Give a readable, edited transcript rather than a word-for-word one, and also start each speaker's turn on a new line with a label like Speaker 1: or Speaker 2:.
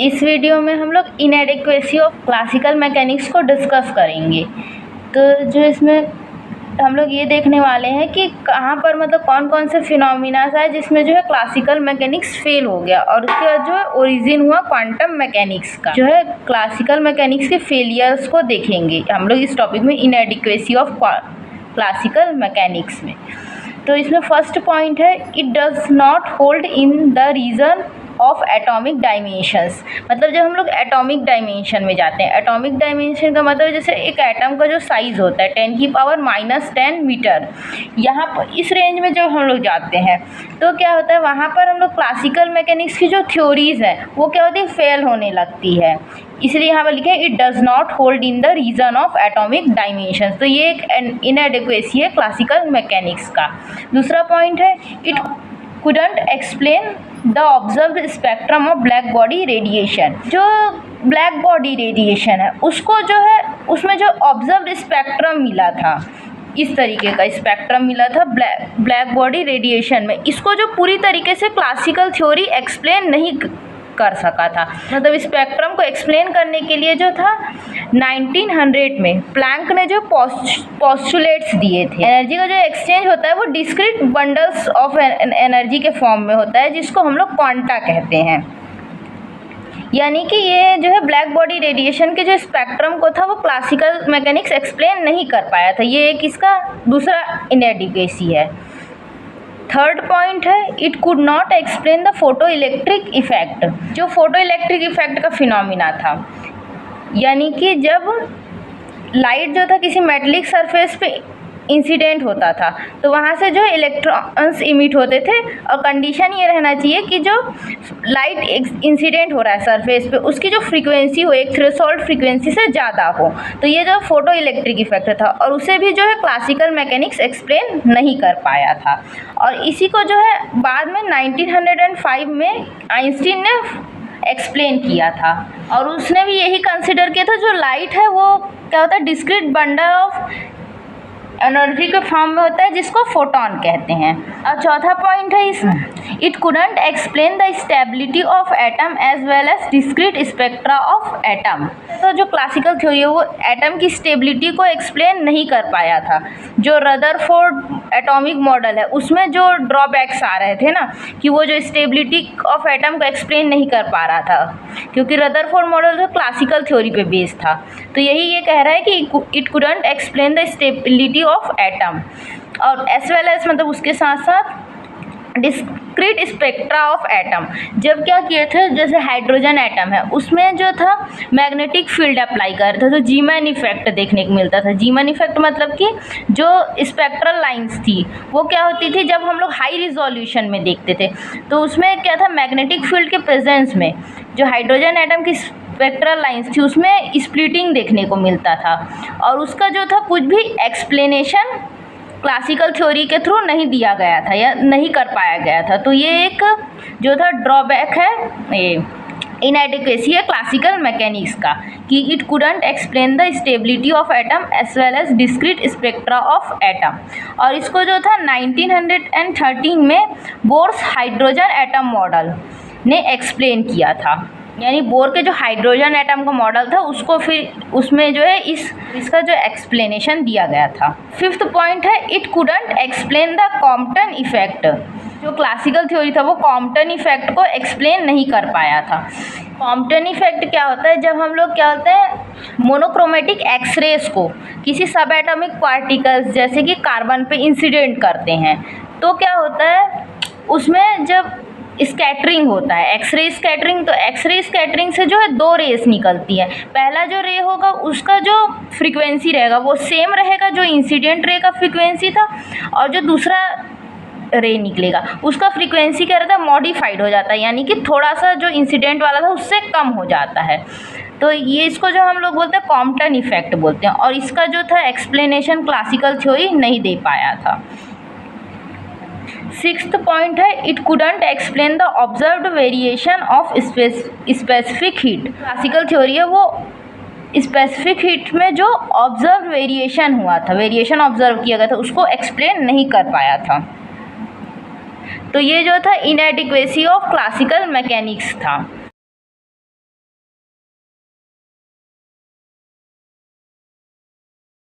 Speaker 1: इस वीडियो में हम लोग इनएडिक्वेसी ऑफ क्लासिकल मैकेनिक्स को डिस्कस करेंगे। तो जो इसमें हम लोग ये देखने वाले हैं कि कहाँ पर मतलब कौन कौन से फिनोमिनास आए जिसमें जो है क्लासिकल मैकेनिक्स फेल हो गया, और उसके बाद जो है ओरिजिन हुआ क्वांटम मैकेनिक्स का। जो है क्लासिकल मैकेनिक्स के फेलियर्स को देखेंगे हम लोग इस टॉपिक में, इनएडिक्वेसी ऑफ क्लासिकल मैकेनिक्स में। तो इसमें फर्स्ट पॉइंट है, it does not hold in the region of atomic dimensions. मतलब जब हम लोग एटॉमिक डायमेंशन में जाते हैं, एटॉमिक डायमेंशन का मतलब जैसे एक एटम का जो साइज़ होता है 10⁻⁻10 मीटर, यहाँ पर इस रेंज में जब हम लोग जाते हैं तो क्या होता है, वहाँ पर हम लोग क्लासिकल मैकेनिक्स की जो थ्योरीज़ हैं वो क्या होती है, फेल होने लगती है। इसलिए यहाँ पर लिखे it does not hold in the region of atomic dimensions. तो ये एक इनएडिक्वेसी है क्लासिकल मैकेनिक्स का। दूसरा पॉइंट है, it couldn't explain the observed spectrum of black body radiation। जो ब्लैक बॉडी रेडिएशन है उसको जो है उसमें जो ऑब्जर्व्ड स्पेक्ट्रम मिला था, इस तरीके का स्पेक्ट्रम मिला था ब्लैक बॉडी रेडिएशन में, इसको जो पूरी तरीके से क्लासिकल थ्योरी एक्सप्लेन नहीं कर सका था। मतलब स्पेक्ट्रम को एक्सप्लेन करने के लिए जो था 1900 में प्लैंक ने जो पोस्टुलेट्स दिए थे, एनर्जी का जो एक्सचेंज होता है वो डिस्क्रीट बंडल्स ऑफ एनर्जी के फॉर्म में होता है, जिसको हम लोग क्वांटा कहते हैं। यानी कि ये जो है ब्लैक बॉडी रेडिएशन के जो स्पेक्ट्रम को था वो क्लासिकल मैकेनिक्स एक्सप्लेन नहीं कर पाया था। ये एक इसका दूसरा इनएडिक्वेसी है। थर्ड पॉइंट है, it could not explain the photo electric effect. जो फोटो इलेक्ट्रिक इफेक्ट का फिनोमिना था, यानी कि जब लाइट जो था किसी मेटलिक सरफेस पे इंसिडेंट होता था तो वहाँ से जो इलेक्ट्रॉन्स इमिट होते थे, और कंडीशन ये रहना चाहिए कि जो लाइट इंसिडेंट हो रहा है सरफेस पे उसकी जो फ्रीक्वेंसी हो एक थ्रेशोल्ड फ्रीक्वेंसी से ज़्यादा हो। तो ये जो फोटो इलेक्ट्रिक इफेक्ट था, और उसे भी जो है क्लासिकल मैकेनिक्स एक्सप्लेन नहीं कर पाया था। और इसी को जो है बाद में 1905 में आइंस्टीन ने एक्सप्लेन किया था, और उसने भी यही कंसिडर किया था जो लाइट है वो क्या होता है, डिस्क्रीट बंडल ऑफ एनर्जी के फॉर्म में होता है, जिसको फोटोन कहते हैं। और चौथा पॉइंट है इस, it couldn't explain the stability of atom as well as discrete spectra of atom. तो जो क्लासिकल थ्योरी है वो एटम की स्टेबिलिटी को एक्सप्लेन नहीं कर पाया था। जो रदरफोर्ड एटॉमिक मॉडल है उसमें जो ड्रॉबैक्स आ रहे थे ना, कि वो जो स्टेबिलिटी ऑफ एटम को एक्सप्लेन नहीं कर पा रहा था, क्योंकि रदरफोर्ड मॉडल जो क्लासिकल थ्योरी पे बेस्ड था। तो यही ये कह रहा है कि it couldn't explain the stability of atom, और एज वेल एज मतलब उसके साथ साथ डिस्क्रीट स्पेक्ट्रा ऑफ एटम। जब क्या किए थे, जैसे हाइड्रोजन एटम है उसमें जो था मैग्नेटिक फील्ड अप्लाई कर रहे थे तो जीमैन इफेक्ट देखने को मिलता था। जीमैन इफेक्ट मतलब कि जो स्पेक्ट्रल लाइंस थी वो क्या होती थी, जब हम लोग हाई रिजोल्यूशन में देखते थे तो उसमें क्या था, मैग्नेटिक फील्ड के प्रेजेंस में जो हाइड्रोजन एटम की स्पेक्ट्रल लाइंस थी उसमें स्प्लिटिंग देखने को मिलता था, और उसका जो था कुछ भी एक्सप्लेनेशन क्लासिकल थ्योरी के थ्रू नहीं दिया गया था या नहीं कर पाया गया था। तो ये एक जो था ड्रॉबैक है, ये इनएडिक्वेसी है क्लासिकल मैकेनिक्स का, कि it couldn't explain the stability of atom as well as discrete spectra of atom. और इसको जो था 1913 में बोर्स हाइड्रोजन एटम मॉडल ने एक्सप्लेन किया था। यानी बोर के जो हाइड्रोजन एटम का मॉडल था उसको फिर उसमें जो है इसका जो एक्सप्लेनेशन दिया गया था। फिफ्थ पॉइंट है, it couldn't explain the Compton effect. जो क्लासिकल थ्योरी था वो कॉम्पटन इफेक्ट को एक्सप्लेन नहीं कर पाया था। कॉम्पटन इफेक्ट क्या होता है, जब हम लोग क्या होता है मोनोक्रोमेटिक एक्सरेज को किसी सब एटॉमिक पार्टिकल्स जैसे कि कार्बन पे इंसिडेंट करते हैं तो क्या होता है, उसमें जब स्कैटरिंग होता है, एक्सरे स्कैटरिंग, तो एक्सरे स्कैटरिंग से जो है दो रेस निकलती है। पहला जो रे होगा उसका जो फ्रीक्वेंसी रहेगा वो सेम रहेगा जो इंसिडेंट रे का फ्रीक्वेंसी था, और जो दूसरा रे निकलेगा उसका फ्रीक्वेंसी क्या रहता है, मॉडिफाइड हो जाता है, यानी कि थोड़ा सा जो इंसिडेंट वाला था उससे कम हो जाता है। तो ये इसको जो हम लोग बोलते हैं कॉम्पटन इफेक्ट बोलते हैं, और इसका जो था एक्सप्लेनेशन क्लासिकल थ्योरी नहीं दे पाया था। सिक्स्थ पॉइंट है, it couldn't explain the observed variation of specific heat. Classical theory है वो स्पेसिफिक हीट में जो ऑब्जर्व वेरिएशन हुआ था, वेरिएशन ऑब्जर्व किया गया था, उसको एक्सप्लेन नहीं कर पाया था। तो ये जो था इनएडिक्वेसी ऑफ क्लासिकल मैकेनिक्स था।